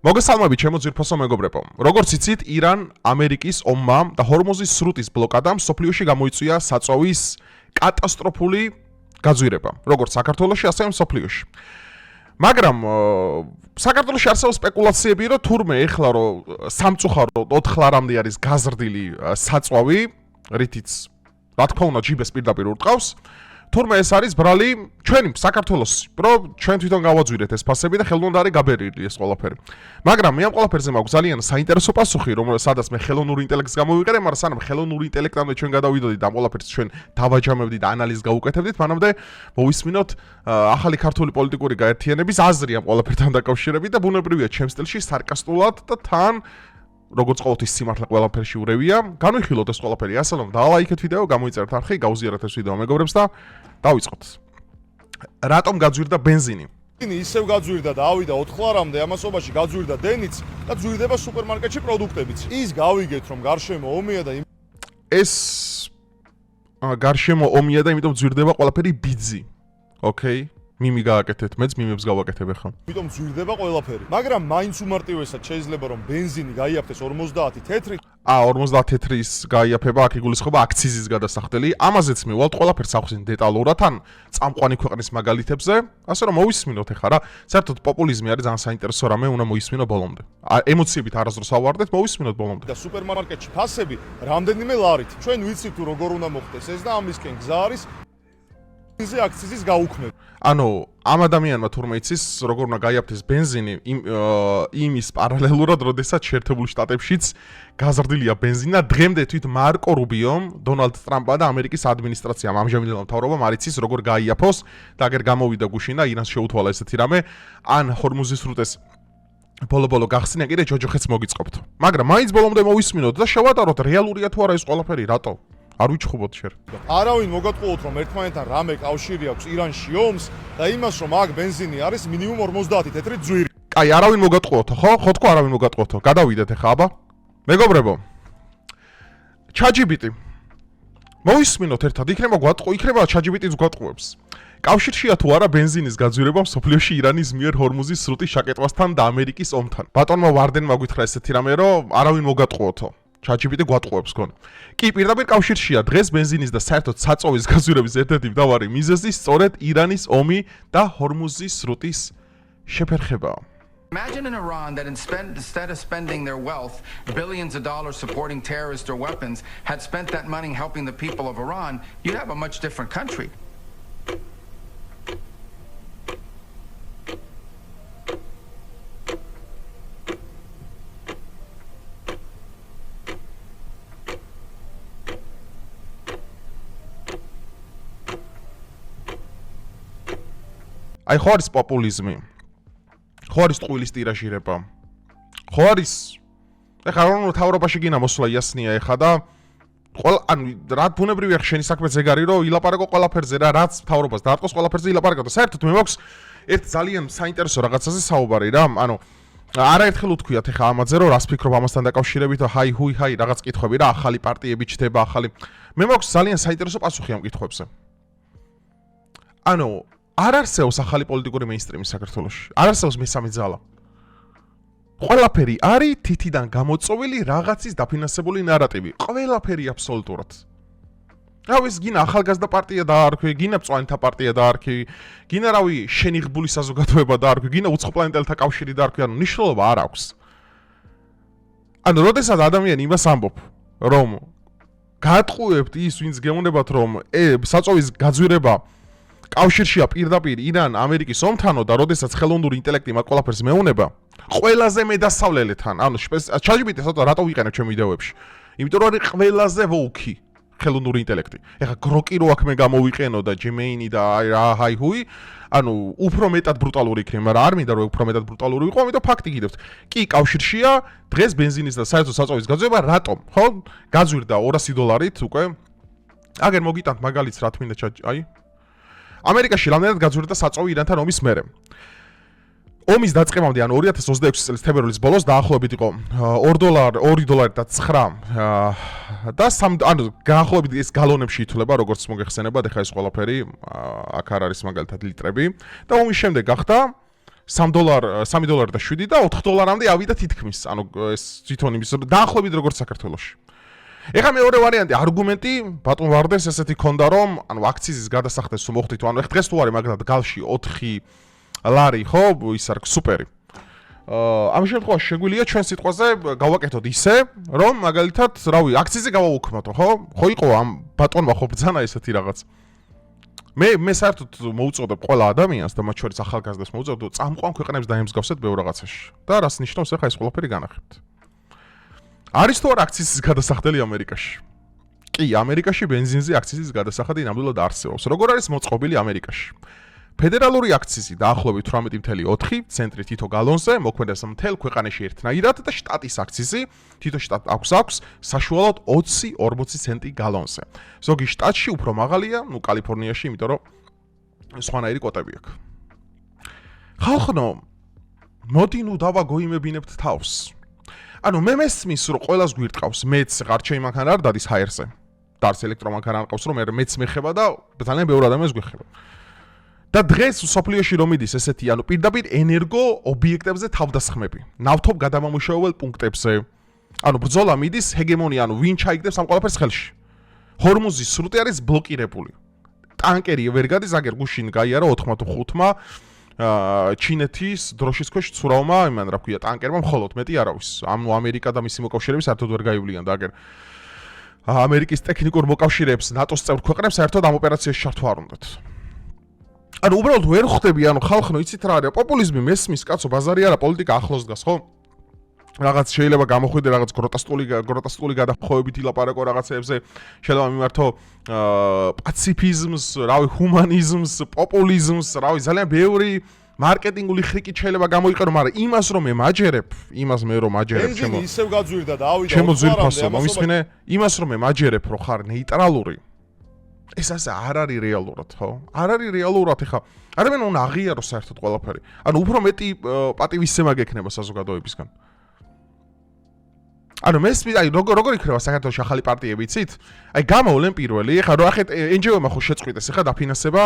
მოგესალმებით ჩემო ძვირფასო მეგობრებო. Როგორც იცით, ირან ამერიკის ომმა და ჰორმუზის სრუტის ბლოკადამ სოფლიოში გამოიწვია საწვავის კატასტროფული გაძვირება, როგორც საქართველოში, ასევე სოფლიოში. მაგრამ საქართველოში არსებობს სპეკულაციები, რომ თურმე ეხლა რომ სამწუხაროდ 4 ლარამდე არის გაზრდილი საწვავი, რითიც რა თქმა უნდა ჯიბეს პირდაპირ ურტყავს. თურმე ეს არის ბრალი ჩვენი საქართველოს, რომ ჩვენ თვითონ გავაძვირეთ ეს ფასები და ხელოვნურად არის გაბერილი ეს ყველაფერი. მაგრამ მე ამ ყველაფერზე მაქვს ძალიან საინტერესო პასუხი, სადაც მე ხელოვნურ ინტელექტს გამოვიყენებ, მაგრამ სანამ ხელოვნურ ინტელექტამდე ჩვენ გადავიდოდით და ამ ყველაფერს ჩვენ დავაჯამებდით და ანალიზს გავუკეთებდით, მანამდე მოვისმინოთ ახალი ქართული პოლიტიკური გაერთიანების აზრი ამ ყველაფერთან დაკავშირებით და ბუნებრივია ჩემ სტილში სარკასტულად და თან როგორც ყოველთვის სიმართლე ყველაფერში ურევია, განვიხილოთ ეს ყველაფერი ასე რომ დალაიქეთ ვიდეო, გამოიწერეთ არხი, გაუზიარეთ ეს ვიდეო მეგობრებს და დავიწყოთ. რატომ გაძვირდა ბენზინი? ისევ გაძვირდა და ავიდა 4 ლარამდე, ამასობაში გაძვირდა დენიც და ძვირდება სუპერმარკეტში პროდუქტებიც. ის გავიგეთ რომ გარშემო ომია და ეს გარშემო ომია და იმიტომ ძვირდება ყველაფერი ბიძი. ოკეი? მიმი გააკეთეთ, მეც მიმებს გავაკეთებ ახლა. იმიტომ ძვირდება ყველაფერი. მაგრამ მაინც უმარტივესად შეიძლება რომ ბენზინი გაიაფთეს 50 თეთრი. 50 თეთრის გაიაფება, აქ იგულისხმება აქციზის გადასახდელი. ამაზეც მივალთ ყველაფერს ახსენ დეტალურად, ან წამყვანი ქვეყნის მაგალითებზე, ასე რომ მოვისმინოთ ახლა რა. საერთოდ პოპულიზმი არის ძალიან საინტერესო რამე, უნდა მოვისმინო ბოლომდე. ემოციებით არასდროს ავარდეთ, მოვისმინოთ ბოლომდე. და სუპერმარკეტში ფასები რამდენიმე ლარით. ჩვენ ვიცით თუ როგორ უნდა მოხდეს ეს და ამისკენ გზა არის ზე აქციზის გაუქმება. ანუ ამ ადამიანმა თურმე იცის როგორ უნდა გაიაფთეს ბენზინი იმის პარალელურად, როდესაც შეერთებულ შტატებშიც გაზრდილია ბენზინა. დღემდე თვით მარკო რუბიომ, დონალდ ტრამპმა და ამერიკის ადმინისტრაციამ ამჟამინდელმა მთავრობამ არ იცის როგორ გაიაფოს და აგერ გამოვიდა გუშინ და ირანს შეუთვალა ესეთი რამე, ან ჰორმუზის სრუტეს ბოლო-ბოლო გახსნა კიდე ჯოჯოხეთს მოგიწყობთ. მაგრამ მაინც ბოლომდე მოვისმინოთ და შევატაროთ რეალურია თუ არა ეს ყველაფერი, რატო? არ ვიჩხუბოთ შენ. არავინ მოგატყუოთ რომ ერთმანეთთან რამე კავშირი აქვს ირანში ომს და იმას რომ აქ ბენზინი არის მინიმუმ 50 თეთრი ძვირი. კაი, არავინ მოგატყუოთო, ხო? ხო თქო, არავინ მოგატყუოთო. გადავიდეთ ახლა, აბა. მეგობრებო. ChatGPT. მოვისმინოთ ერთად, იქნება ChatGPT-ს გვატყუებს. კავშირშია თუ არა ბენზინის გაძვირება სოფლიოში ირანის მიერ ჰორმუზის სრუტის შაკეტვასთან და ამერიკის ომთან. ბატონმა ვარდენმა გითხრა ესეთი რამე, რომ არავინ მოგატყუოთო. ChatGPT გვატყუებს გონ. კი, პირდაპირ კავშირშია დღეს ბენზინის და საერთოდ საწვავის გაძვირების ერთ-ერთი მთავარი მიზეზი სწორედ ირანის ომი და ჰორმუზის სრუტის შეფერხება. Imagine in Iran that instead of spending their wealth, billions of dollars supporting terrorists or weapons, had spent that money helping the people of Iran, you'd have a much different country. აი ხო არის პოპულიზმი. ხო არის ტყუილის ტირაჟირება. ხო არის ეხლა რომ თავრობაში გინა მოსვლა იასნია ეხლა და ანუ რა ბუნებრივია ხშენი საქმე ზეგარი რომ ილაპარაკო ყველაფერზე რა რაც თავრობას დაარტყოს ყველაფერზე ილაპარაკო და საერთოდ მე მაქვს ერთ ძალიან საინტერესო რაღაცაზე საუბარი რა. ანუ არაერთხელ უთქვიათ ეხლა ამაზე რომ რას ფიქრობ ამასთან დაკავშირებით ჰაი რაღაც კითხვები რა ახალი პარტიები ჩდება ახალი მე მაქვს ძალიან საინტერესო პასუხი ამ კითხვებზე. ანუ არ არსებობს ახალი პოლიტიკური მეინსტრიმი საქართველოში. არ არსებობს მესამე ძალა. ყველაფერი არის თითიდან გამოწოვილი რაღაცის დაფინანსებული ნარატივი. ყველაფერი აბსოლუტურად. რავის გინა ახალგაზრდა პარტია დაარქვი, გინა მწვანეთა პარტია დაარქვი, გინა რავი შენიღბული საზოგადოება დაარქვი, გინა უცხოპლანეტელთა კავშირი დაარქვი, ანუ ნიშნულობა არ აქვს. ანუ როდესაც ადამიანი იმას ამბობ, რომ გაატყუებთ ის, ვინც გეუბნებათ, რომ საწვავის გაძვირება კავშირშია პირდაპირ ირან ამერიკის ომთანო და როდესაც ხელოვნური ინტელექტი მათ ყველაფერს მეუნება, ყველაზე მედასავლელთან, ანუ ChatGPT-ს რატო ვიყენებ ჩემ ვიდეოებში? იმიტომ რომ არის ყველაზე ვოუქი ხელოვნური ინტელექტი. ეხლა გროკი რო აქ მე გამოვიყენო და Gemini და ჰაი-ჰუი, ანუ უფრო მეტად ბრუტალური იქნება, მაგრამ არ მინდა რომ უფრო მეტად ბრუტალური იყო, ამიტომ ფაქტი გიდევთ. კი, კავშირშია დღეს ბენზინის და საერთოდ საწვავის გაძვირება, რატომ? ხო? გაძვირდა $200 უკვე. აგერ მოგიტანთ მაგალითს რა თქმა უნდა, აი ამერიკაში რამდენად გაძვირდა საწვავი ირანთან ომის მერე. ომის დაწყებამდე, ანუ 2026 წლის თებერვლის ბოლოს დაახლოებით იყო $2.09 და 9 და ანუ განახლებით ეს გალონებში ითვლება, როგორც მოგეხსენებათ, ეხლა ეს ყველაფერი აქ არ არის მაგალითად ლიტრები და ომის შემდეგ გახდა $3 და 7 და $4-მდე ავიდა თითქმის, ანუ ეს თვითონ იმის დაახლოებით როგორც საქართველოში. ეხლა მეორე ვარიანტი, არგუმენტი ბატონ ვარდეს ესეთი ქონდა, რომ ანუ აქციზის გადასახდეს მოხდით, ანუ ეხ დღეს თუ არის მაგალითად გალში 4 ლარი, ხო, ის არის სუპერი. ამ შემთხვევაში შეგვიძლია ჩვენ სიტყვაზე გავაკეთოთ ისე, რომ მაგალითად, რავი, აქციზი გავაუქმოთ, ხო იყო ამ ბატონმა ხო ბძანა ესეთი რაღაც. მე საერთოდ მოუწოდებ ყველა ადამიანს და მათ შორის ახალგაზრდას მოუწოდებ, წამყვან ქვეყნებს დაემსგავსეთ ბევრ რაღაცაში. და რას ნიშნავს ახლა ეს ყველაფერი განახებთ. არის თუ არა აქციზის გადასახდელი ამერიკაში? კი, ამერიკაში ბენზინზე აქციზის გადასახადი ნამდვილად არსებობს. როგორ არის მოწყობილი ამერიკაში? ფედერალური აქციზი დაახლოებით 18.4 ცენტრი თითო გალონზე, მოქმედებს მთელ ქვეყანაში ერთნაირად და შტატის აქციზი თითო შტატ აქვს საშუალოდ 20-40 ცენტი გალონზე. ზოგი შტატში უფრო მაღალია, კალიფორნიაში, იმიტომ რომ სხვანაირი კვოტები აქვს. ხალხო, მოდი დავაგოიმებინებთ თავს. ანუ მე მესმის რომ ყველას გვირტყავს, მეც გარჩეი მანქანა არ დადის ჰაერზე. დარს ელექტრომანქანა არ ყავს რომ მეც მეხება და ძალიან ბევრი ადამიანს გვეხება. და დღეს სოფლიოში რომ მიდის ესეთი, ანუ პირდაპირ ენერგო ობიექტებზე თავდასხმები, ნავთობ გადამამუშავებელ პუნქტებზე. ანუ ბრძოლა მიდის ჰეგემონია, ანუ ვინ ჩაიგდებს ამ ყველაფერს ხელში. ჰორმუზის სრუტე არის ბლოკირებული. ტანკერი ვერ გადის, აგერ გუშინ გაიარა 4-5-მა ჩინეთის დროშის ქვეშ ცურავმა, იმან რა ქვია, ტანკერმა მხოლოდ მეტი არავის. ანუ ამერიკა და მისი მოკავშირეები საერთოდ ვერ გაივლიან და აგერ ამერიკის ტექნიკურ მოკავშირეებს, ნატოს წევრ ქვეყნებს საერთოდ ამ ოპერაციაში ჩართვა არ უნდათ. ანუ უბრალოდ ვერ ხვდები, ანუ ხალხო, იცით რა არის? პოპულიზმი მესმის, კაცო, ბაზარი არა, პოლიტიკა ახლოს დგას, ხო? რაღაც შეიძლება გამოხვიდე რაღაც გროტესკული გადახოვებით ილაპარაკო რაღაცებზე, შეიძლება მიმართო პაციფიზმს, რავი, ჰუმანიზმს, პოპულიზმს, რავი, ძალიან ბევრი მარკეტინგული ხრიკით შეიძლება გამოიყენო, მაგრამ იმას რომ ემაჯერებ, ბენზინი ისევ გაძვირდა და ავიდა ჩემო ძვირფასო, მომისმინე, იმას რომ ემაჯერებ, რო ხარ ნეიტრალური. ეს ასე არ არის რეალურად, ხო? არ არის რეალურად, ეხა არამედ უნდა აღიაროს საერთოდ ყველაფერი. ანუ უფრო მეტი პატივისცემა გექნება საზოგადოებისგან. ანუ მესმის, აი როგორ იქნება საქართველოს ახალი პარტიები, იცით? აი გამოვლენ პირველი, ეხა რო ახეთ NGO-მა ხო შეწყვიტეს, ეხა დაფინანსება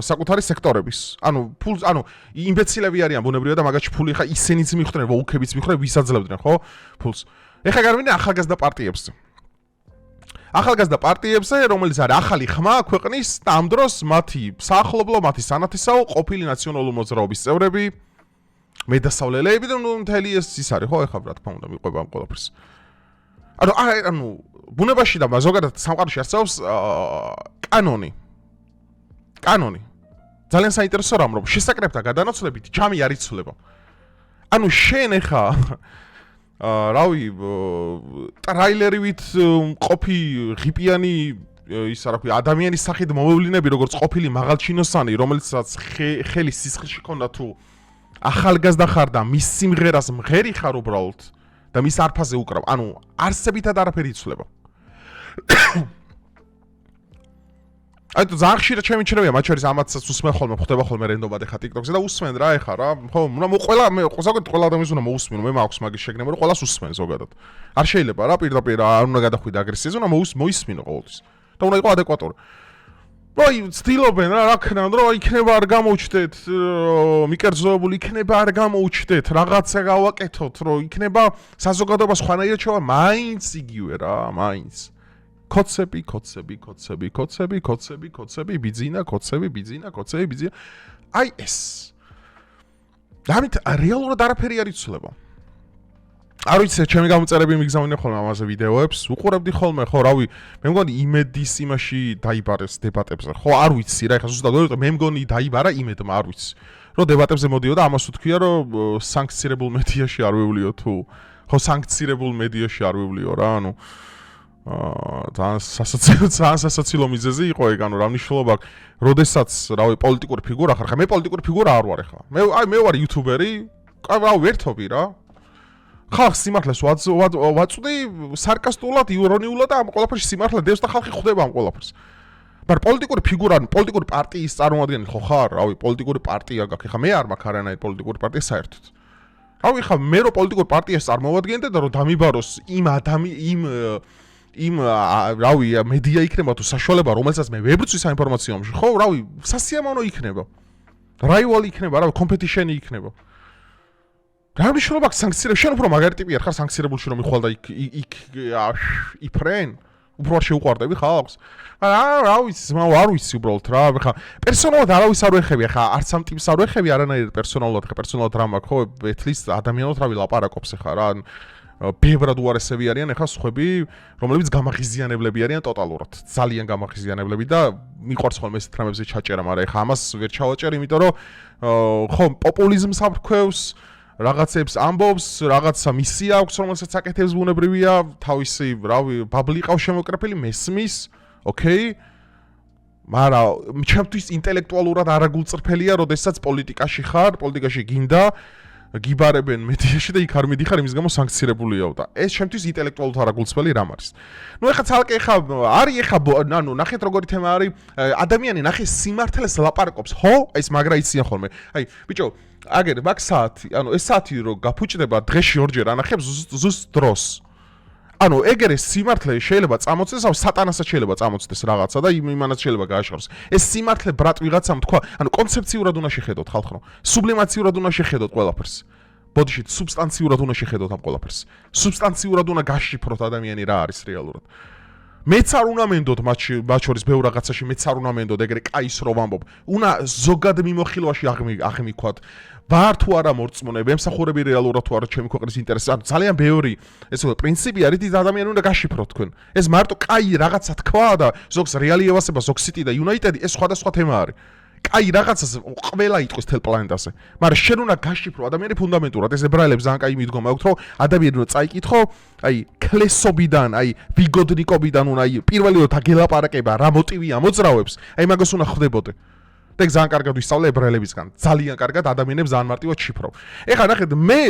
საკუთარი სექტორების. ანუ ფულს, ანუ იმბეცილები არიან ბუნებრივად და მაგაში ფული ეხა ისინიც მიხვდნენ, ვოუქებიც მიხვდნენ, ვისაძლებდნენ, ხო? ფულს. ეხა გარვინე ახალგაზრდა პარტიებზე. ახალგაზრდა პარტიებზე, რომელიც არის ახალი ხმა ქვეყნის და ამ დროს მათი საახლობლო, მათი სანათესაო ყოფილი ნაციონალური მოძრაობის წევრები, მედასავლელეები და მთელი ის არის, ხო, ეხლა რა თქმა უნდა მიყვება ამ ყველაფერს. ანუ ბუნებაში და ზოგადად სამყაროში არსებობს კანონი. ძალიან საინტერესო რამ, რომ შესაკრებთა გადანაცვლებით ჯამი არ იცვლება. ანუ შენ ეხა რავი, ტრაილერივით ყოფი ღიპიანი ის რა ქვია, ადამიანის სახით მომევლინები, როგორც ყოფილი მაღალჩინოსანი, რომელსაც ხელი სისხლში ქონდა თუ ახალგაზრდა ხარ და მის სიმღერას მღერი ხარ უბრალოდ და მის არფაზე უკრავ. ანუ არსებითად არაფერი იცვლება. აი თუ ძალიან ხშირად შემიჩნევია, მათ შორის ამათაც უსმენ ხოლმე, ხვდება ხოლმე რენდომად ეხა TikTok-ზე და უსმენ რა ეხა რა. ხო, ყველა ადამიანს უნდა მოусმინო, მე მაქვს მაგის შეგნება, რომ ყველას უსმენ ზოგადად. არ შეიძლება რა პირდაპირ არ უნდა გადახვიდე აგრესიაზე, უნდა მოისმინო ყოველთვის. და უნდა იყოს ადეკვატური. აი, ცდილობენ რა ქნან, რომ იქნება არ გამოუჩდეთ, მიკერძოებული იქნება არ გამოუჩდეთ, რაღაცა გავაკეთოთ, რომ იქნება საზოგადოება სხვანაირად შევა, მაინც იგივე რა, მაინც. კოცები, ბიძინა. აი ეს. ამით რეალურად არაფერი არ იცვლება. არ ვიცი, ჩემი გამოწერები მიგზავნე ხოლმე ამაზე ვიდეოებს, უყურებდი ხოლმე, ხო, რავი, მე მგონი იმედის იმაში დაიბარეს დებატებზე. ხო, არ ვიცი რა, ეხლა ზუსტად ვერ მე მგონი დაიბარა იმედმა, არ ვიცი. რომ დებატებზე მოდიოდა, ამას უთქვია, რომ სანქცირებულ მედიაში არ ვივლიო თუ ხო, სანქცირებულ მედიაში არ ვივლიო რა, ანუ ძალიან სასაცილო მიზეზი იყო ეგ, ანუ რა მნიშვნელობა აქვს, როდესაც რავი პოლიტიკური ფიგურა ხარ, ხა მე პოლიტიკური ფიგურა არ ვარ ეხლა. მე ვარ იუთუბერი, რავი ვერთობი რა. ხალხს სიმართლეს ვაწვდი სარკასტულად, ირონიულად და ამ ყველაფერში სიმართლე დევს და ხალხი ხვდება ამ ყველაფერს. მაგრამ პოლიტიკური ფიგურა, პოლიტიკური პარტიის წარმომადგენელი ხო ხარ? რავი, პოლიტიკური პარტია გაქვს. ეხლა მე არ მაქვს არანაირი პოლიტიკური პარტია საერთოდ. რავი, ხა მე რო პოლიტიკური პარტიას წარმოვადგენდე და რომ დამიბაროს იმ რავი, მედია იქნება თუ საშუალება, რომელსაც მე ვებრძვი საინფორმაციო ომში, ხო, რავი, სასიამოვნო იქნება. რაივალი იქნება, რავი, კომპეტიშენი იქნება. რა მნიშვნელობა აქვს სანქციებს? შენ უფრო მაგარი ტიპი არ ხარ სანქცირებულში რომ მიხვალ და იქ იფრენ? უფრო არ შეუყვარდები ხალხს? რა ვიცი, არ ვიცი უბრალოდ რა, ხა პერსონალურად არავის არ ვეხები, ხა არც ამ ტიპს არ ვეხები არანაირად პერსონალურად, ხა პერსონალურად რა მაქვს, ხო, ეთლის ადამიანად რავი ლაპარაკობს ხა რა, ბევრად უარესები არიან ხა სხვები, რომლებიც გამაღიზიანებლები არიან ტოტალურად, ძალიან გამაღიზიანებლები და მიყვარს ხოლმე ეს თრამებზე ჩაჭერა, მაგრამ ხა ამას ვერ ჩავაჭერ, იმიტომ რომ ხო, პოპულიზმს აფრქვევს რაღაცებს ამბობს, რაღაცა მისია აქვს, რომელსაც აკეთებს ბუნებრივია, თავისი, რავი, ბაბლი ყავს შემოკრეფილი, მესმის, ოკეი? მაგრამ ჩემთვის ინტელექტუალურად არაგულწრფელია, როდესაც პოლიტიკაში ხარ, პოლიტიკაში გინდა, გიბარებენ მედიაში და იქ არ მიდიხარ, იმის გამო სანქცირებულიაო და ეს ჩემთვის ინტელექტუალურად არაგულწრფელი რამ არის. ნუ ეხა ცალკე არის ნანუ ნახეთ როგორი თემა არის, ადამიანი ნახე სიმართლეს ლაპარაკობს, ხო? ეს მაგრა იციან ხოლმე. აი, ბიჭო, აგერ მაგ საათი, ეს საათი რო გაფუჭდება დღეში ორჯერ ანახებს ზუსტ დროს. ეგერე სიმართლე შეიძლება წამოწდეს, სატანასაც შეიძლება წამოწდეს რაღაცა და იმანაც შეიძლება გააშოროს. ეს სიმართლე ბრატ ვიღაცამ თქვა, კონცეფციურად უნდა შეხედოთ ხალხო. სუბლიმაციურად უნდა შეხედოთ ყველაფერს. ბოდიშით სუბსტანციურად უნდა შეხედოთ ამ ყველაფერს. სუბსტანციურად უნდა გაშიფროთ ადამიანი რა არის რეალურად. მეც არ უნდა მენდოთ მათ შორის ბევრ რაღაცაში, მეც არ უნდა მენდოთ ეგრე კაის რო ვამბობ. უნდა ზოგად მიმოხილვაში აღმიქვათ. ვარ თუ არა მორწმუნე, ვემსახურები რეალურად თუ არა ჩემი ქვეყნის ინტერესს. ძალიან ბევრი ეს პრინციპი არის, ის ადამიანი უნდა გაშიფროთ თქვენ. ეს მარტო კაი რაღაცა თქვა და ზოგს რეალი ევასება, ზოგს City და United, ეს სხვადასხვა თემა არის. კაი რაღაცას ყველა იტყვის თელ პლანეტაზე. მაგრამ შენ უნდა გაშიფრო ადამიანი ფუნდამენტურად. ეს ებრაელებს ძალიან კაი მიდგომა აქვს, რომ ადამიანი უნდა წაიკითხო, კლესობიდან, ვიგოდნიკობიდან უნდა პირველი როცა გელაპარაკება, რა მოტივია მოძრავებს, მაგას უნდა ხვდებოდე. და ძალიან კარგად ვისწავლე ებრაელებისგან. ძალიან კარგად ადამიანებს ძალიან მარტივად შიფრობ. ეხლა ნახეთ, მე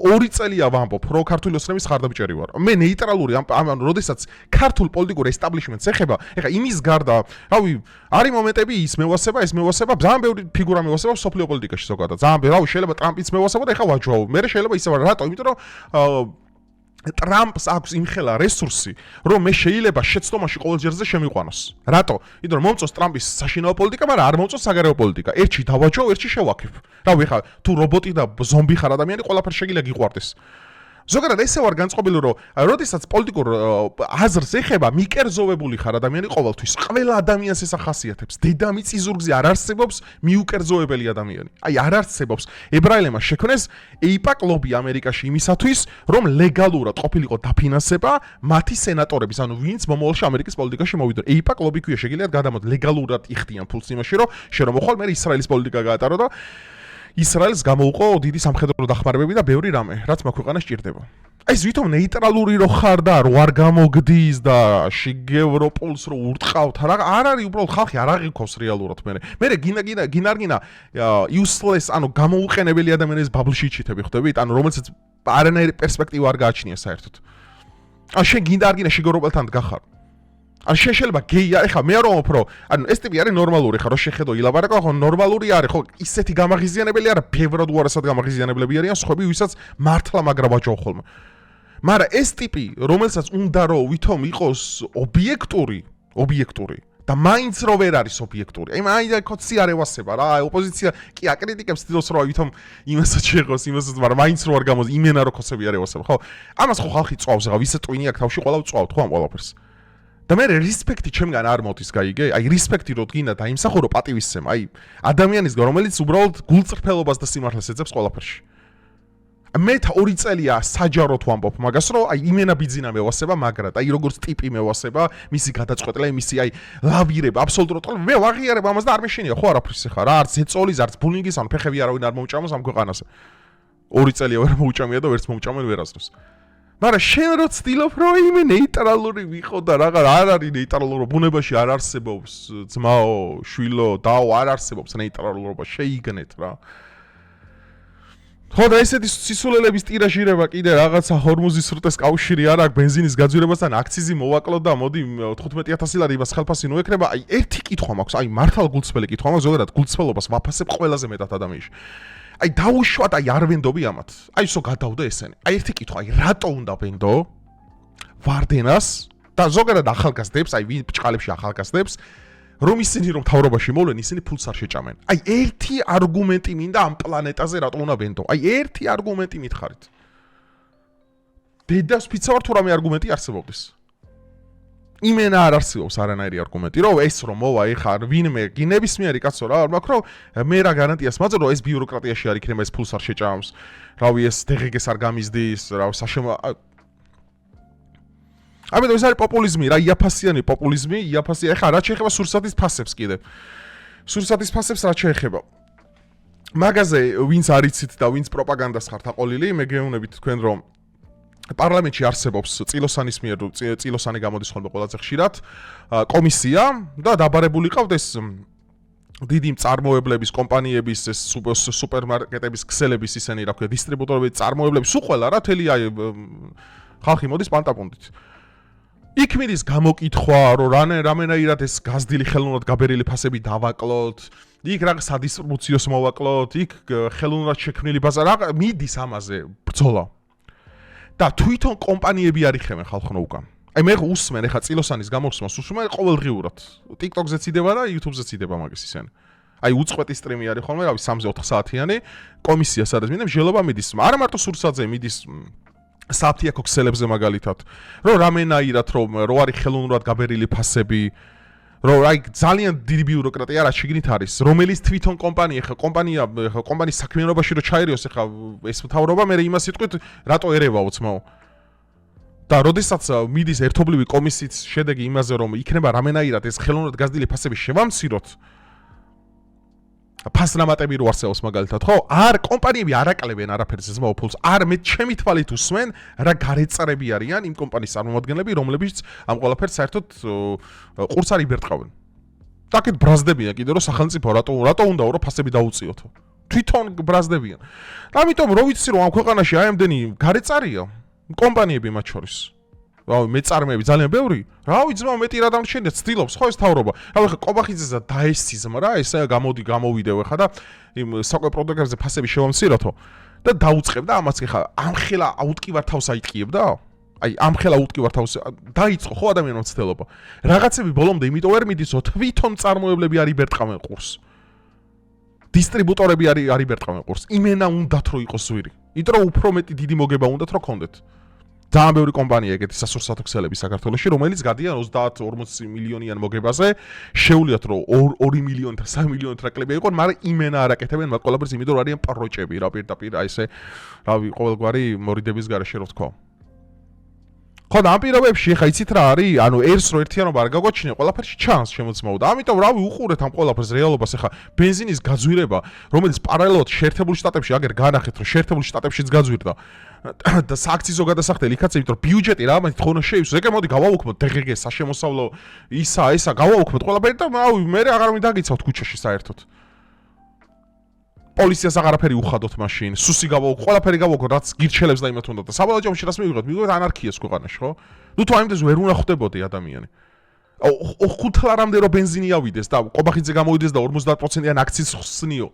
2 წელია ვამბობ, რომ ქართული ოცნების ხარდამჭერი ვარ. მე ნეიტრალური როდესაც ქართულ პოლიტიკურ ესტაბლიშმენტს ეხება, ეხლა იმის გარდა, რავი, არის მომენტები ის მევასება, ძალიან ბევრი ფიგურა მევასება სოფლიო პოლიტიკაში ზოგადად. ძალიან ბევრი, რავი, შეიძლება ტრამპიც მევასება და ეხლა ვაჯვაო. მე შეიძლება ისე ვარ, რატო? იმიტომ რომ ტრამპს აქვს იმხელა რესურსი, რომ მე შეიძლება შეცდომაში ყოველ ჯერზე შემიყვანოს. რატო? იმიტომ რომ მომწონს ტრამპის საშინაო პოლიტიკა, მაგრამ არ მომწონს საგარეო პოლიტიკა. ერთში დავაჯვავ, ერთში შევაქებ. რავი, ხა თუ რობოტი და ზომბი ხარ ადამიანი, ყველაფერი შეგიძლია გიყვარდეს. ზოგადად ესე ვარ განწყობილი, რომ როდესაც პოლიტიკურ აზრს ეხება, მიკერძოვებული ხარ ადამიანი ყოველთვის. ყველა ადამიანს ეს ახასიათებს. დედამიწის ზურგზე არ არსებობს მიუკერძოვებელი ადამიანი. არ არსებობს. ებრაელებმა შექმნეს AIPAC ლობი ამერიკაში იმისათვის, რომ ლეგალურად ყოფილიყო დაფინანსება მათი სენატორების, ვინც მომავალში ამერიკის პოლიტიკაში მოვიდონ. AIPAC ლობი ქვია, შეგიძლიათ გადამოთ ლეგალურად იხდიან ფულს იმაში, რომ შენ რომ მოხვალ, მე ისრაელის პოლიტიკა გაატარო და ისრაელს გამოუყო დიდი სამხედრო დახმარებები და ბევრი რამე, რაც მაგ ქვეყანას ჭირდება. ეს ვითომ ნეიტრალური რო ხარ და რო არ გამოგდის და შიგევროპოლს რო ურტყავთ, არ არის უბრალოდ ხალხი არ აღიქოს რეალურად მე გინარგინა useless, გამოუყენებელი ადამიანის ბაბლში ჩიტები ხვდებით, რომელსაც არანაირი პერსპექტივა არ გააჩნია საერთოდ. შენ გინარგინა შიგევროპელთან გახარ. შენ შეიძლება გეი არ, ეხლა მე არ ვამბობ, რომ ეს ტიპი არის ნორმალური, ხა რო შეხედო ილაპარაკო, ხო ნორმალური არის, ხო ისეთი გამაღიზიანებელი არა, ბევრად უარესად გამაღიზიანებლები არიან, სხვები, ვისაც მართლა მაგრა ვაჯავ ხოლმე. მაგრამ ეს ტიპი, რომელსაც უნდა რომ ვითომ იყოს ობიექტური და მაინც რო ვერ არის ობიექტური. კოცი არ ევასება რა, ოპოზიცია კი აკრიტიკებს თვითონ რომ ვითომ იმასაც შეღოს, მაგრამ მაინც რო არ გამოდის, იმენა რო კოცები არ ევასება, ხო? ამას ხო ხალხი წვავს, რა, ვისაც ტვინი აქვს თავში, ყველა წვავთ ხო ამ ყველაფერს. და მე რესპექტი ჩემგან არ მოდის, გაიგე? რესპექტი რო დგინდა და იმსახურო პატივისცემა, ადამიანისგან, რომელიც უბრალოდ გულწრფელობას და სიმართლეს ეძებს ყველაფერში. მე 2 წელია საჯაროდ ვამბობ მაგას, რომ იმენა ბიძინა მევასება, მაგრამ როგორც ტიპი მევასება, მისი გადაწყვეტილება, მისი ლავირება, აბსოლუტურად ყველა მე ვაღიარებ ამას და არ მეშინია ხო არაფრის ხარ, არც ეწოლის, არც ბულინგის, ფეხები არავინ არ მოუჭამოს ამ ქვეყანაზე. 2 წელია ვერ მოუჭამია და ვერც მოუჭამენ ვერასდროს. მაგრამ შენ რო ცდილობ, რომ იმე ნეიტრალური ვიყო და არ არის ნეიტრალურობა, ბუნებაში არ არსებობს ძმაო, შვილო, დაო, არ არსებობს ნეიტრალურობა, შეიგნეთ რა. ხო და ესეთი სისულელების ტირაჟირება კიდე რაღაცა ჰორმუზის სრუტეს კავშირი არ აქვს ბენზინის გაძვირებასთან, აქციზი მოვაკლო და მოდი 15000 ლარი იმას ხელფასი ნოეკრება. ერთი კითხვა მაქვს, მართალ გულწრფელი კითხვა მაქვს, ზოგადად გულწრფელობას ვაფასებ ყველაზე მეტად ადამიანში. დაუშვათ, არ ვენდობი ამათ. ისო გადავდე ესენი. ერთი კითხვა, რატო უნდა ვენდო ვარდენას და ზოგადად ახალგაზრდებს, ვინ ბჭყალებში ახალგაზრდებს, რომ ისინი რომ თავრობაში მოვლენ, ისინი ფულს არ შეჭამენ. აი ერთი არგუმენტი მინდა ამ პლანეტაზე რატო უნდა ვენდო. აი ერთი არგუმენტი მითხარით. დედას ფიცავარ თუ რამე არგუმენტი არსებობდეს. იმენა არ არსებობს არანაირი არგუმენტი, რომ ეს რომ მოვა ეხა ვინმე გინებისმიერი კაცო რა, არ მაქვს რომ მე რა გარანტიას მაძლევ რომ ეს ბიუროკრატიაში არ იქნება, ეს ფულს არ შეჭამს. რავი ეს დღეგეს არ გამიზდის, რა საშემო ამიტომ ეს არის პოპულიზმი, რა იაფასიანი პოპულიზმი, იაფასი ეხა რა შეეხება სურსათის ფასებს კიდე. სურსათის ფასებს რა შეეხება? მაგაზე ვინც არიცით და ვინც პროპაგანდას ხართ აყოლილი, მე გეუბნებით თქვენ რომ პარლამენტში არსებობს წილოსანის მიერ წილოსანი გამოდის ხოლმე ყველაზე ხშირად კომისია და დაბარებული ყავთ ეს დიდი მწარმოებლების კომპანიების ეს სუპერმარკეტების ქსელების ისენი რა ქვია დისტრიბუტორები წარმოებლები სულ ყველა რა თელი აი ხალხი მოდის პანტაპუნდით იქ მიდის გამოკითხვა რომ რამენაირად ეს გაზრდილი ხელოვნურად გაბერილი ფასები დავაკლოთ იქ რაღაც სადისტრიბუციოს მოვაკლოთ იქ ხელოვნურად შექმნილი ბაზა რა მიდის ამაზე ბრძოლა და თვითონ კომპანიები არიხებენ ხალხო უკან. აი მე უსმენ ეხა წილოსანის გამოსვლას უსმენ ყოველდღიურად. TikTok-ზეც იდება და YouTube-ზეც იდება მაგის ისენი. აი უწყვეტი სტრიმი არის ხოლმე, რავი 3-4 საათიანი კომისია სადაც მინდა მსჯელობა მიდის. არა მარტო სურსათზე მიდის საფთიაქო ქსელებზე მაგალითად. რომ რამენაირად რომ რო არის ხელოვნურად გაბერილი ფასები რომ აი ძალიან დიდი ბიუროკრატია რა შეგნით არის რომელიც თვითონ კომპანია ხა კომპანიის საქმიანობაში რო ჩაერიოს ხა ეს მთავრობა მე იმას იტყვით რატო ერევაო ძმაო და როდესაც მიდის ერთობლივი კომისიის შედეგი იმაზე რომ იქნება რამენაირად ეს ხელოვნურად გაზრდილი ფასები შევამციროთ ფასნამატები რო არსებობს მაგალითად ხო არ კომპანიები არ აკლებენ არაფერს ზმაო ფულს არ მე ჩემი თვალით უსმენ რა გარეწარები არიან იმ კომპანიის წარმომადგენლები რომლებიც ამ ყველაფერს საერთოდ ყურს არ იბერტყავენ takit ბრაზდებიან კიდე რომ სახელმწიფო რატო უნდა რომ ფასები დაუწიოთო თვითონ ბრაზდებიან ამიტომ რო ვიცი რომ ამ ქვეყანაში აი ამდენი გარეწარია კომპანიები მათ შორის რავი მეწარმეები ძალიან ბევრი რავი ძმა მეტი რა დამრჩენია ცდილობს ხო ეს თავრობა რავი ხა ყობახიძესა დაესციზმა რა ესე გამოვიდევ ხა და იმ საკვე პროდუქტებზე ფასები შევამციროთო და დაუწყებ და ამაც ხა ამხელა აუტკივარ თავს აიტყიებდა აი ამხელა აუტკივარ თავს დაიწყო ხო ადამიანმა ცდელობა რაღაცები ბოლომდე იმიტომ ვერ მიდისო თვითონ წარმოებლები არ იბერტყავენ ყურს დისტრიბუტორები არ იბერტყავენ ყურს იმენა უნდათ რომ იყოს ზვირი იმიტომ რომ უფრო მეტი დიდი მოგება უნდათ რომ კონდეთ ძალიან ბევრი კომპანია ეგეთი სასურსათო ქსელები საქართველოში, რომელიც გადიან 30-40 მილიონიან მოგებაზე, შეუძლიათ რომ 2 მილიონი და 3 მილიონი ტრაკლები იყოს, მაგრამ იმენა არ აკეთებენ მათ ყველაფერს, იმიტომ რომ არიან პროჭები, რა პირდაპირ აი ესე, რავი, ყოველგვარი მორიდების garaშე რო ვთქვა. ხო და ამ პირობებში ხა იცით რა არის? ანუ ერს რო ერთიანობა არ გაგვაჩინე, ყველაფერში ჩანს შემოწმაო და ამიტომ რავი უყურეთ ამ ყველაფერს რეალობას ახლა ბენზინის გაძვირება, რომელიც პარალელურად შეერთებულ შტატებში აგერ განახეთ რომ შეერთებულ შტატებშიც გაძვირდა და სააქციზო გადასახდელი იქაც იმიტომ რომ ბიუჯეტი რა ამით ხონა შეივსო ეგე მოდი გავაუქმოთ დღგ საშემოსავლო ისა გავაუქმოთ ყველაფერი და მე აღარ მიდაგიცავთ ქუჩაში საერთოდ პოლიციას აღარაფერი უხადოთ მაშინ სუსი გავაუქმოთ ყველაფერი გავაუქმოთ რაც გირჩელებს და იმათ უნდა და საბოლოო ჯამში რას მივიღოთ ანარქიას ქვეყანაში ხო ნუ თუ აიმდეს ვერ უნდა ხვდებოდი ადამიანი 5 ლარამდე რო ბენზინი ავიდეს და ყობახიძე გამოვიდეს და 50%-იან აქციის ხსნიო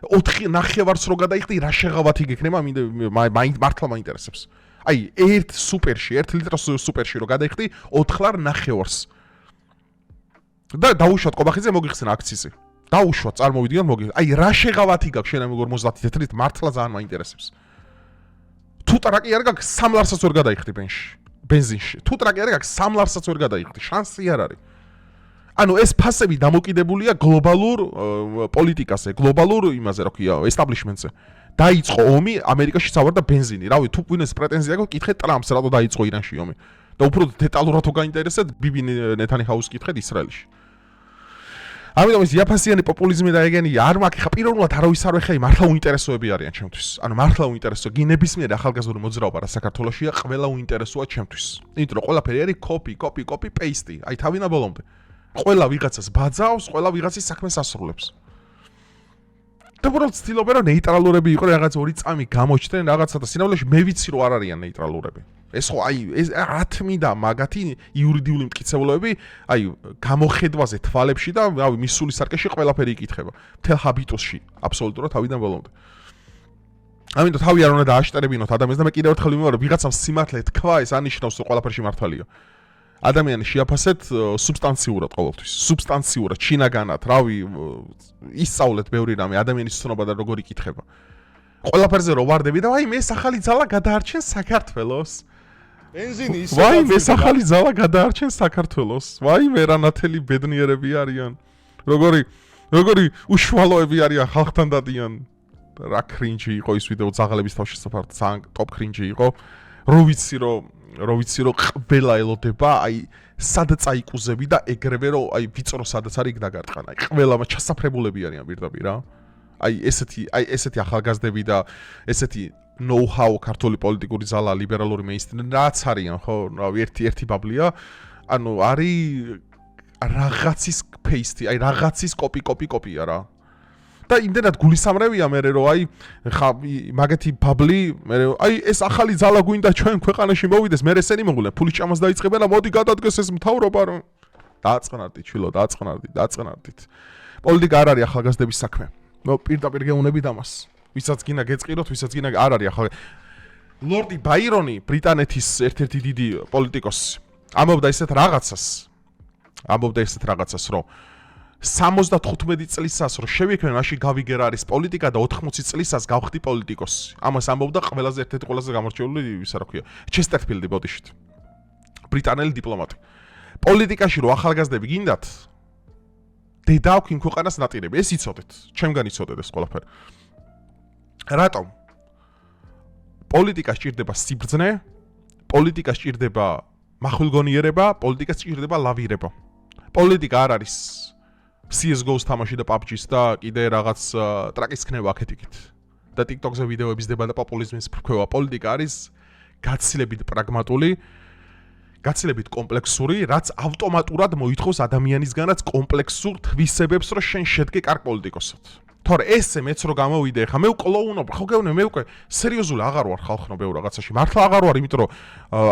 4 ნახევარს რო გადაიხდი რა შეღავათი გექნება მართლა მაინტერესებს აი 1 ლიტროს სუპერში რო გადაიხდი 4 ლარ ნახევარს და დაუშვათ ყობახიძე მოგიხსნა აქციზი დაუშვათ წარმოვიდგინოთ მოგიხსნა აი რა შეღავათი გაქვს შენ ამ 50 თეთრით მართლა ძალიან მაინტერესებს თუ ტრაკი არ გაქვს 3 ლარსაც ვერ გადაიხდი ბენზინში თუ ტრაკი არ გაქვს 3 ლარსაც ვერ გადაიხდი შანსი არ არის ანუ ეს ფასები დამოკიდებულია გლობალურ პოლიტიკაზე, გლობალურ იმაზე, რა ქვია, ესტაბლიშმენტზე. დაიწყო ომი, ამერიკაში წავარდა ბენზინი. რავი, თუ ვინეს პრეტენზია აქვს, კითხეთ ტრამპს, რატო დაიწყო ირანში ომი. და უფრო დეტალურად თუ გაინტერესებთ, ბიბი ნეთანიაჰუს კითხეთ ისრაელში. ამიტომ ეს იაფასიანი პოპულიზმი და ეგენი არ მაქვს, ხა პირველად არავის არ ვეხე, მართლა უინტერესოები არიან ჩემთვის. ანუ მართლა უინტერესო გინებისმიერ ახალგაზრდა მოძრაობა რა საქართველოშია, ყველა უინტერესოა ჩემთვის. იმიტომ რომ ყველაფერი არის copy paste. აი თავინა ბოლომდე. ყველა ვიღაცას ბაძავს, ყველა ვიღაცის საქმეს ასრულებს. და უბრალოდ ცდილობენ რომ ნეიტრალურები იყო რაღაც ორი წამი გამოჩნდნენ რაღაცა და სინამდვილეში მე ვიცი რომ არ არიან ნეიტრალურები. ეს ხო აი ეს რათმი და მაგათი იურიდიული მტკიცებულებები, აი გამოხედვაზე თვალებში და რავი მისული სარკეში ყველაფერი იკითხება. მთელ ჰაბიტუსში აბსოლუტურად თავიდან ბოლომდე. ამიტომ თავი არ უნდა დააშტერებინოთ ადამიანს და მე კიდევ ერთხელ ვიმეორებ ვიღაცამ სიმართლე თქვა ეს ანიშნავს რომ ყველაფერში მართალია. ადამიანი შეაფასეთ სუბსტანციურად ყოველთვის. სუბსტანციურად, შინაგანად, რავი, ისწავლეთ ბევრი რამე, ადამიანის ცნობა და როგორ იკითხება. ყველაფერზე რო ვარდები და ვაი, მე ახალი ძალა გადაარჩენ საქართველოს. ბენზინი ისე ვაი, მე ახალი ძალა გადაარჩენ საქართველოს. ვაი, მე რა ნათელი ბედნიერები არიან. როგორი უშუალოები არიან ხალხთან დადიან. რა კრინჯი იყო ის ვიდეო ძაღლების თავშესაფარად, ძალიან ტოპ კრინჯი იყო. რო ვიცი რომ ყველა ელოდება, აი სად წაიკუზები და ეგრევე რომ აი ვიწრო სადაც არის იქ დაგარტყანა. აი ყველა ჩასაფრებულები არიან პირდაპირ რა. აი ესეთი ახალგაზრდები და ესეთი know-how ქართული პოლიტიკური ძალა, ლიბერალური მეინსტრიმი რაც არიან, ხო, რავი, ერთი ბაბლია. ანუ არის რაღაცის paste, აი რაღაცის კოპია რა. და იმდენად გულისამრევია მე რომ აი ხა მაგეთი ბაბლი მე აი ეს ახალი ძალა გვინდა ჩვენ ქვეყანაში მოვიდეს მე ესენი მოგვიყვნენ ფულის ჭამას დაიწყებენ და მოდი გადადგეს ეს მთავრობა რომ დააწყნარდით ჩილო დააწყნარდით პოლიტიკა არ არის ახალგაზრდების საქმე ნუ პირდაპირ გეუნებით ამას ვისაც გინდა გეწყიროთ ვისაც გინდა არ არის ახალ ლორდი ბაირონი ბრიტანეთის ერთ-ერთი დიდი პოლიტიკოსი ამბობდა ესეთ რაღაცას რომ 75 წლისას რო შევიქნე მაშინ გავიგერ არის პოლიტიკა და 80 წლისას გავხდი პოლიტიკოსი. ამას ამბობდა ყველაზე ერთ-ერთი ყველაზე გამორჩეული ისა რა ქვია. ჩესტერფილდი ბოდიშით. ბრიტანელი დიპლომატი. პოლიტიკაში რო ახალგაზრდები გინდათ დედა აქვს იმ ქვეყანას ნატირები. ეს იცოდეთ. ჩემგან იცოდეთ ეს ყველაფერი. რატომ? პოლიტიკა სჭირდება სიბრძნე, პოლიტიკა სჭირდება მახვილგონიერება, პოლიტიკა სჭირდება ლავირება. პოლიტიკა არ არის CS:GO-ს თამაში და PUBG-ს და კიდე რაღაც ტრაკის ქნება აქეთ-იქით. და TikTok-ზე ვიდეოების დება და პოპულიზმის ფრქვევა. პოლიტიკა არის გაცილებით პრაგმატული, გაცილებით კომპლექსური, რაც ავტომატურად მოითხოვს ადამიანისგანაც კომპლექსურ თვისებებს, რომ შენ შედგე კარგ პოლიტიკოსად. თორე ესე მეც რო გამოვიდე, ხა მე უკლოუნობ, ხო გეუბნე მე უკვე სერიოზული აღარ ვარ ხალხნო ბევრ რაღაცაში. მართლა აღარ ვარ, იმიტომ რომ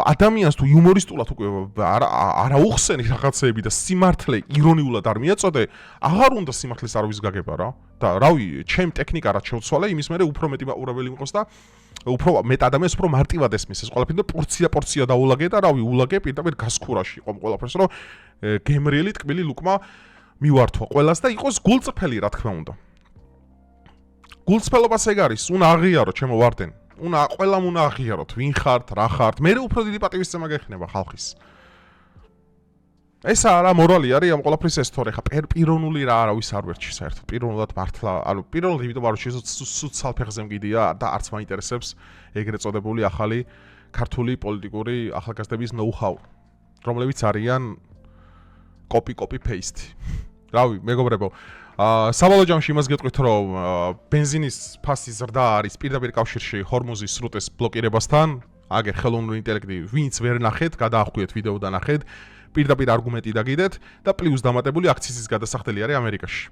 ადამიანს თუ იუმორისტულად უკვე არა უხსენი რაღაცეები და სიმართლე ირონიულად არ მიაწოდე, აღარ უნდა სიმართლეს არავის გაგება რა. და რავი, ჩემ ტექნიკა რაც შევცვალე, იმის მერე უფრო მეტი მაყურებელი მიყოს და უფრო მეტ ადამიანს უფრო მარტივად ესმის ეს ყველაფერი და პორცია დაულაგე და რავი, ულაგე პირდაპირ გასქურაში ყომ ყველაფერს, რომ გემრიელი ტკბილი ლუკმა მივართვა ყველას და იყოს გულწრფელი რა თქმა უნდა. გულწრფელობას ეგ არის, უნდა აღიარო ჩემო ვარდენ. ყველამ უნდა აღიაროთ, ვინ ხართ, რა ხართ. მე უფრო დიდი პატივისცემა გექნება ხალხის. ეს არა მორალი არის ამ ყველაფრის ეს თორე ხა პიროვნული რა არავის არ ვერჩი საერთოდ. პიროვნულად მართლა, ანუ პიროვნულად იმიტომ რომ სულ ცალფეხზე მგიდია და არც მაინტერესებს ეგრეთ წოდებული ახალი ქართული პოლიტიკური ახალგაზრდების know-how, რომლებიც არიან copy paste. რავი, მეგობრებო, საბოლოო ჯამში იმას გეტყვით, რომ ბენზინის ფასი ზრდა არის პირდაპირ კავშირში ჰორმუზის სრუტეს ბლოკირებასთან. აგერ ხელოვნური ინტელექტი ვინც ვერ ნახეთ, გადაახვიეთ ვიდეო და ნახეთ. პირდაპირ არგუმენტი დაგიდეთ და პლუს დამატებული აქციის გადასახდელი არის ამერიკაში.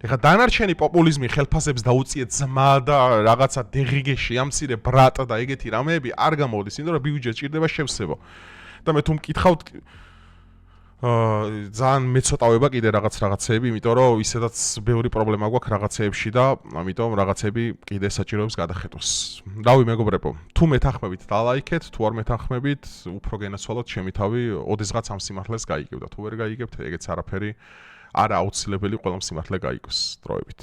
ეხლა დანარჩენი პოპულიზმი ხელფასებს დაუწიეთ ძმა და რაღაცა დეღიგეში ამცირე ბრატ და ეგეთი რამეები არ გამოდის, იმიტომ რომ ბიუჯეტი ჭირდება შევსებო. და მე თუ მკითხავთ ძალიან მეცოტავება კიდე რაღაცეები, იმიტომ რომ ისედაც ბევრი პრობლემა გვაქვს რაღაცეებში და ამიტომ რაღაცები კიდე საჭიროებს გადახედვას. რავი მეგობრებო, თუ მეთანხმებით დალაიქეთ, თუ არ მეთანხმებით, უფრო გენაცვალოთ ჩემი თავი, ოდესღაც ამ სიმართლეს გაიგებ და თუ ვერ გაიგებთ, ეგეც არაფერი არა აუცილებელი ყველამ სიმართლე გაიგოს დროებით.